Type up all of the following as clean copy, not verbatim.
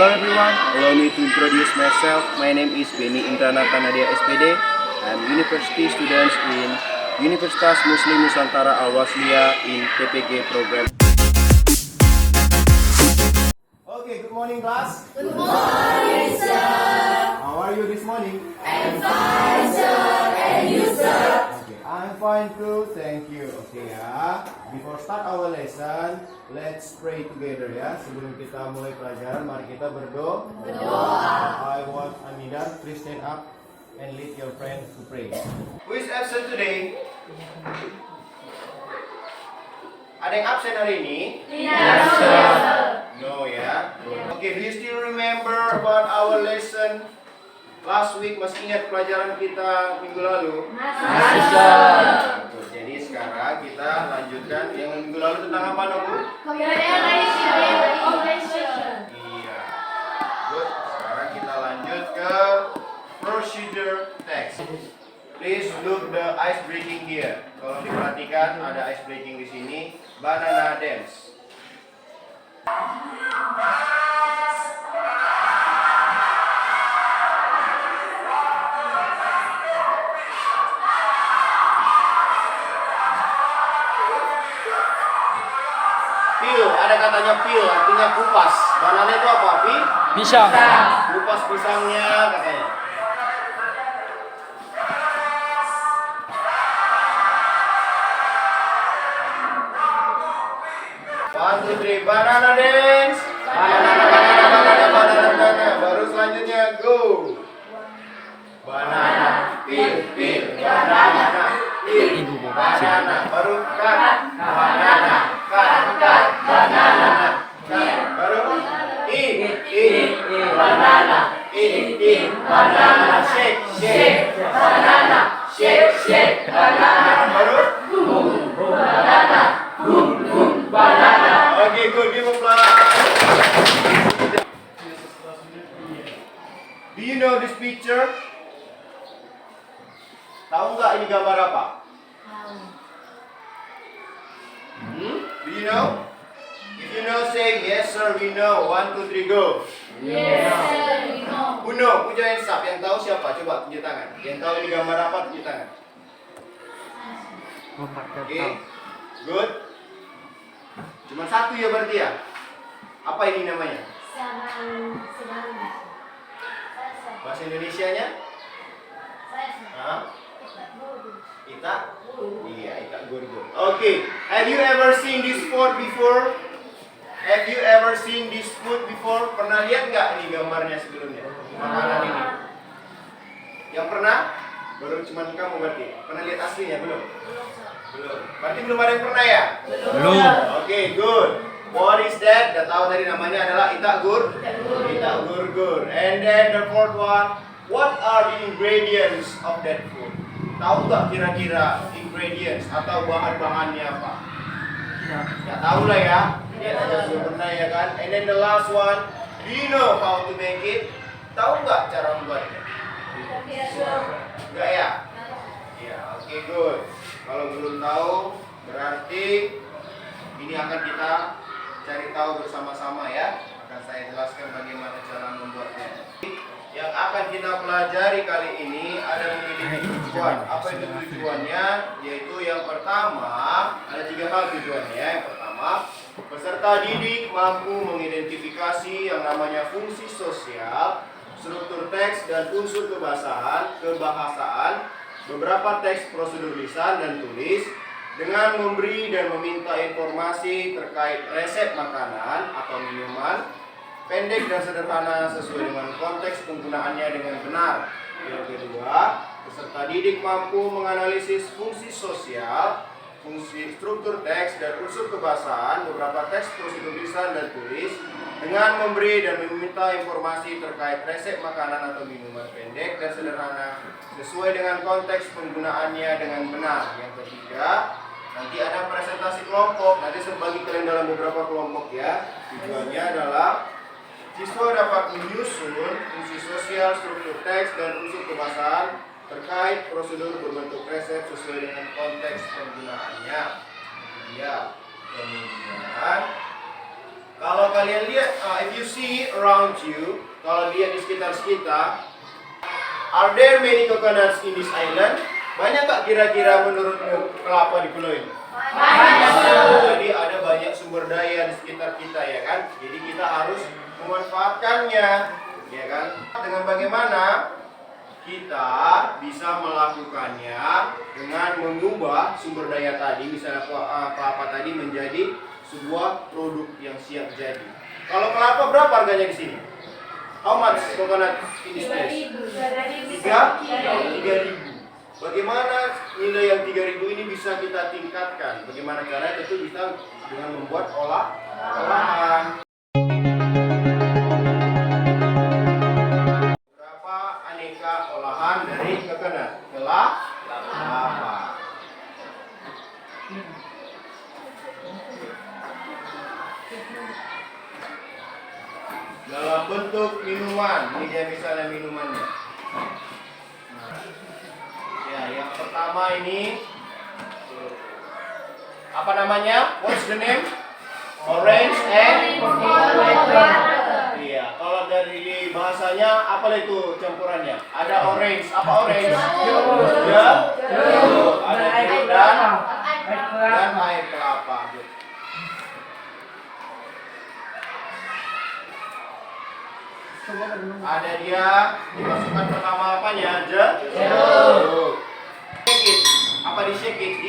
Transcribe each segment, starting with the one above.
Hello everyone, allow me to introduce myself. My name is Beni Indranata Nadia SPD. I'm university student in Universitas Muslim Nusantara Al-Wasliya in PPG program. Okay, good morning class. Good morning, sir. How are you this morning? I'm fine, sir. And you, sir? Okay, I'm fine too, thank you. Okay ya, before start our lesson, let's pray together ya. Sebelum kita mulai pelajaran, mari kita berdoa. I want Amida, please stand up and lead your friends to pray. Who is absent today? Ada yang absen hari ini? Tidak, sir. No ya. Okay, do you still remember about our lesson last week? Masih ingat pelajaran kita minggu lalu? Masih, sir. Betul. Jadi sekarang kita lanjutkan yang minggu lalu tentang apa, Nobu? Communication. Iya. Good. Sekarang kita lanjut ke procedure text. Please look the ice breaking here. Kalau diperhatikan ada ice breaking di sini. Banana dance. Peel, ada katanya peel, artinya kupas. Banana itu apa, Pi? Pisang. Kupas pisangnya katanya. One, two, three, banana dance. Banana. Baru selanjutnya go. Banana, peel, banana, peel, banana. Baru cut, banana, cut, banana, cut. Baru eat, banana, eat, banana, shake, banana, shake, banana. Baru banana. Okay, good. Give applause. Do you know this picture? Tahu nggak ini gambar apa? Do you know? If you know, say yes sir, we know. 1, 2, 3, go. Yes, sir. We know. Who know? Put your hands up. Yang tahu siapa? Coba tunjuk tangan. Yang tahu ini gambar apa? Tunjuk tangan. Oke, good. Cuma satu ya berarti ya? Apa ini namanya? Sedang. Bahasa Indonesianya? Hah? Ita? Iya, Ita Gurgur. Okay. Have you ever seen this food before? Have you ever seen this food before? Pernah lihat nggak ini gambarnya sebelumnya? Makanan ini. Yang pernah? Baru cuma kamu berarti. Pernah lihat aslinya belum? Belum. Berarti belum ada yang pernah ya? Belum. Okay, good. What is that? Udah tahu tadi namanya adalah Ita Gurgur. And then the fourth one, what are the ingredients of that food? Tahu nggak kira-kira ingredients atau bahan-bahannya apa? Ya tahu lah ya. Lihat aja belum pernah ya kan. And then the last one, do you know how to make it? Tahu nggak cara membuatnya? Enggak ya? Ya, oke, good. Kalau belum tahu, berarti ini akan kita cari tahu bersama-sama ya. Akan saya jelaskan bagaimana cara membuatnya. Yang akan kita pelajari kali ini ada memiliki tujuan. Apa itu tujuannya? Yaitu yang pertama, ada 3 hal tujuannya. Yang pertama, peserta didik mampu mengidentifikasi yang namanya fungsi sosial, struktur teks dan unsur kebahasaan, beberapa teks prosedur lisan dan tulis, dengan memberi dan meminta informasi terkait resep makanan atau minuman, pendek dan sederhana sesuai dengan konteks penggunaannya dengan benar. Yang kedua, peserta didik mampu menganalisis fungsi sosial, fungsi struktur teks dan unsur kebahasaan, beberapa teks prosedur lisan dan tulis, dengan memberi dan meminta informasi terkait resep makanan atau minuman pendek dan sederhana sesuai dengan konteks penggunaannya dengan benar. Yang ketiga, nanti ada presentasi kelompok. Nanti saya bagi kalian dalam beberapa kelompok ya. Tujuannya adalah siswa dapat menyusun fungsi sosial, struktur teks dan unsur kebahasaan terkait prosedur berbentuk resep sesuai dengan konteks penggunaannya. Ya, kemudian kalau kalian lihat, if you see around you, kalau lihat di sekitar kita, are there many coconuts in this island? Banyak tak kira-kira menurutmu kelapa di pulau ini? Jadi ada banyak sumber daya di sekitar kita, ya kan? Jadi kita harus memanfaatkannya, ya kan? Dengan bagaimana kita bisa melakukannya dengan mengubah sumber daya tadi, misalnya kelapa tadi menjadi sebuah produk yang siap jadi. Kalau kelapa berapa harganya di sini? How much coconut in this place? 3.000. Bagaimana nilai yang 3.000 ini bisa kita tingkatkan? Bagaimana caranya? Tentu bisa dengan membuat olahan. Berapa aneka olahan dari coconut? Kelapa. Dalam bentuk minuman, ini dia misalnya minumannya. Ya, yang pertama ini apa namanya? What's the name? Orange and iya, kalau dari bahasanya apa itu campurannya? Ada orange, apa orange? Ya, ada jeruk dan air kelapa. Ada dia dimasukkan pertama apanya? Jeruk. Shake it. Apa di shake it?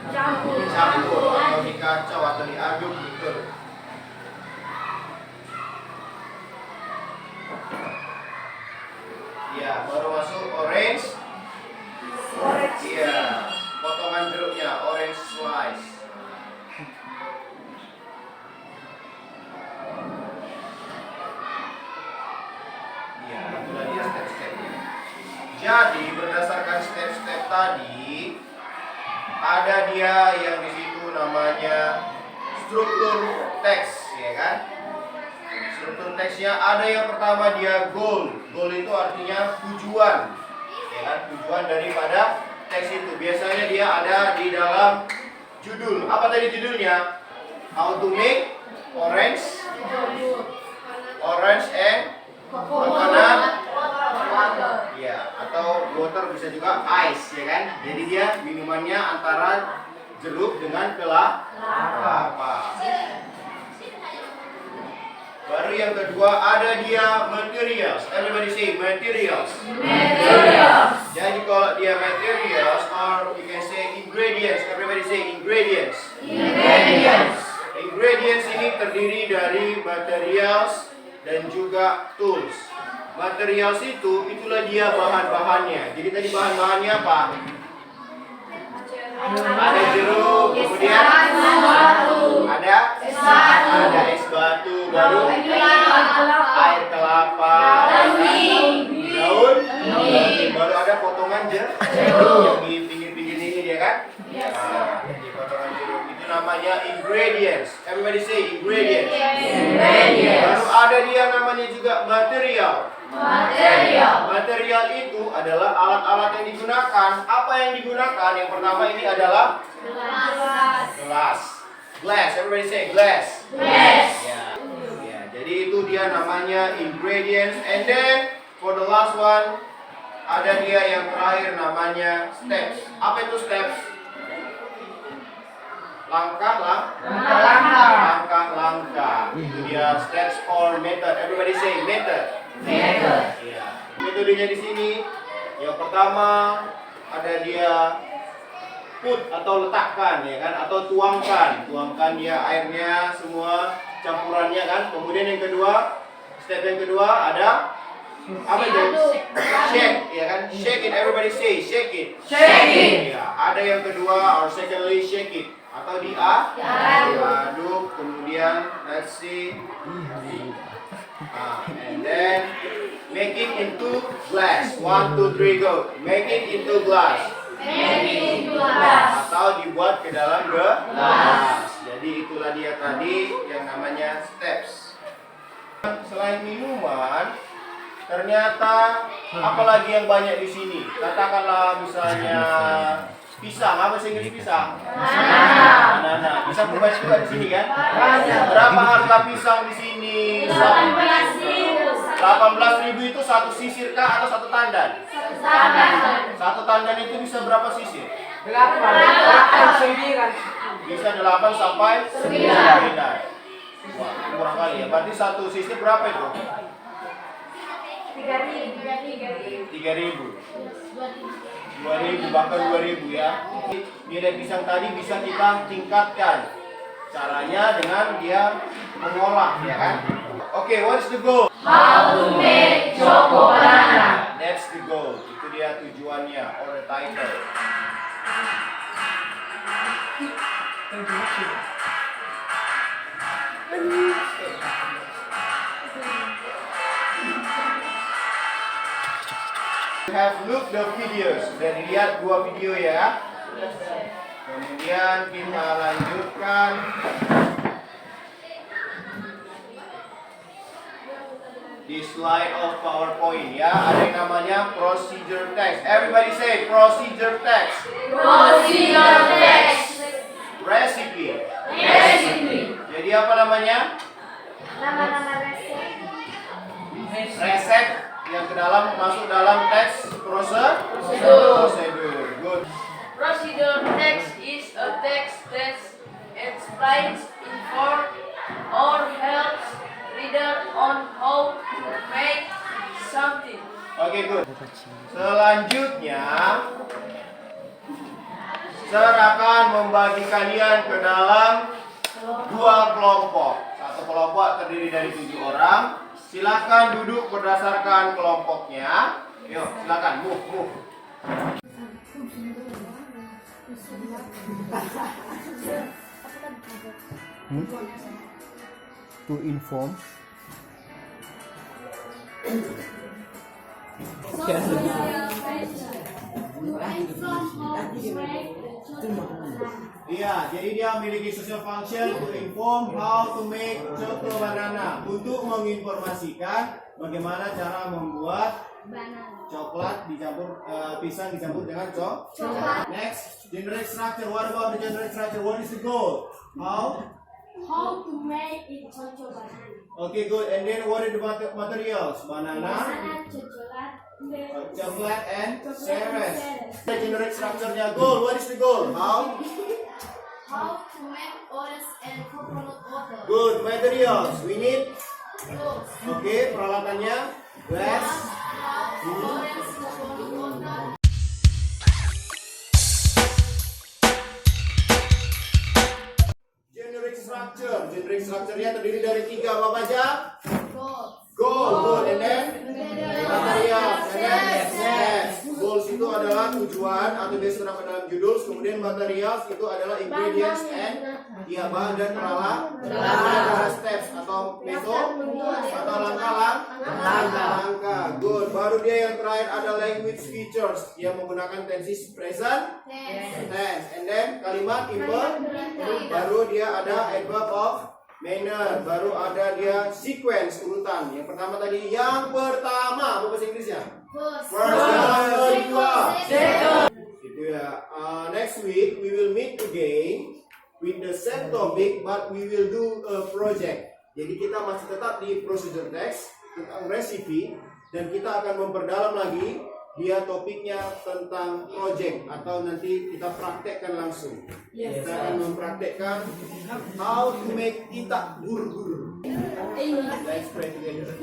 Dicampur atau dikacau atau diaduk gitu. Ya, baru masuk orange. Iya, potongan jeruknya orange slice. Ya, itulah dia step-stepnya. Jadi berdasarkan step-step tadi, ada dia yang di situ namanya struktur teks, ya kan? Struktur teksnya ada yang pertama dia goal. Goal itu artinya tujuan, ya kan? Tujuan daripada teks itu. Biasanya dia ada di dalam judul. Apa tadi judulnya? How to make orange and coconut. Ya, atau water bisa juga ice, ya kan? Jadi dia minumannya antara jeruk dengan kelapa. Baru yang kedua ada dia materials. Everybody say materials. Jadi kalau dia materials or you can say ingredients. Everybody say ingredients. Ingredients ini terdiri dari materials dan juga tools. Materials itulah dia bahan-bahannya. Jadi tadi bahan-bahannya apa? Ada jeruk, kemudian ada es batu, baru air kelapa, daun, baru ada potongan jeruk yang di pinggir-pinggir ini, dia kan? Nah, jadi potongan jeruk itu namanya ingredients. Everybody say ingredients. Baru ada dia namanya juga material. Material itu adalah alat-alat yang digunakan. Apa yang digunakan? Yang pertama ini adalah glass. Everybody say glass. Ya, jadi itu dia namanya ingredients. And then for the last one ada dia yang terakhir namanya steps. Apa itu steps? Langkah. Itu dia steps or method. Everybody say method. Ya. Metodenya di sini yang pertama ada dia put atau letakkan, ya kan, atau tuangkan dia airnya semua campurannya kan. Kemudian yang kedua, step yang kedua ada apa itu? Shake, ya kan? Shake it, everybody say shake it. Ya, ada yang kedua or secondly shake it atau diaduk, kemudian let's see. And then make it into glass. 1, 2, 3, go. Make it into glass. Atau dibuat ke dalam gelas. Jadi itulah dia tadi yang namanya steps. Selain minuman, ternyata apalagi yang banyak di sini. Katakanlah misalnya Pisang, apa bahasa Inggris pisang? Banana. Pisang berbanyak juga di sini kan? Berapa harga pisang di sini? 18.000 itu satu sisir kah atau satu tandan? Satu tandan itu bisa berapa sisir? 8. Bisa 8 sampai 9. Wah, kurang kali ya. Berarti satu sisir berapa itu? 3.000. 2.000 bahkan 2.000 ya. Nilai pisang tadi bisa kita tingkatkan. Caranya dengan dia mengolah ya kan? Oke, what is the goal? How to make choco banana. That's the goal. Itu dia tujuannya or the title. You have looked the videos. Sudah dilihat 2 video ya. Kemudian kita lanjutkan. Di slide of PowerPoint ya, ada yang namanya procedure text. Everybody say procedure text. Procedure text. Recipe. Recipe. Jadi apa namanya? Nama-nama resep. Resep yang ke dalam masuk dalam teks prosedur. Good. Procedure text is a text that explains, informs, or helps reader on how to make something. Oke, good. Selanjutnya, Sir akan membagi kalian ke dalam 2 kelompok. Satu kelompok terdiri dari 7 orang. Silakan duduk berdasarkan kelompoknya. Yuk, silakan move. To inform. Iya, jadi dia memiliki social function to inform how to make choco banana, untuk menginformasikan bagaimana cara membuat coklat dicampur pisang dicampur dengan coklat. Next, generic structure. What about the generic structure? What is the goal? How to make it choco banana. Okay, good. And then what are the materials? Banana, Banana, chocolate, and cereals. The generic structure-nya goal. What is the goal? How to make orange and coconut water. good. Materials. We need. Clothes. Okay, peralatannya. Glass. Orange, coconut water. Generic structure-nya terdiri dari 3 apa aja? Gold. Goal, and then materials, and then yes. Goals itu adalah tujuan atau biasa terdapat dalam judul. Kemudian materials itu adalah ingredients and bahan dan peralatan. Ada steps atau metode atau langkah. Good. Baru dia yang terakhir ada language features yang menggunakan tenses present tense, and then kalimat imperfect. Baru dia ada adverb of manner, baru ada dia sequence urutan. Yang pertama tadi, apa bahasa Inggrisnya? First. Yang kedua. Itu ya. Next week we will meet again with the same topic, but we will do a project. Jadi kita masih tetap di procedure text tentang recipe, dan kita akan memperdalam lagi dia topiknya tentang project, atau nanti kita praktekkan langsung. Kita akan mempraktekkan how to make itak gur-gur. Let's pray together.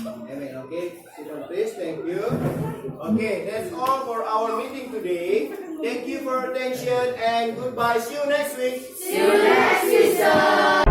Amen. Okay, sit down please. Thank you. Okay, that's all for our meeting today. Thank you for your attention and goodbye. See you next week. See you next week, sir.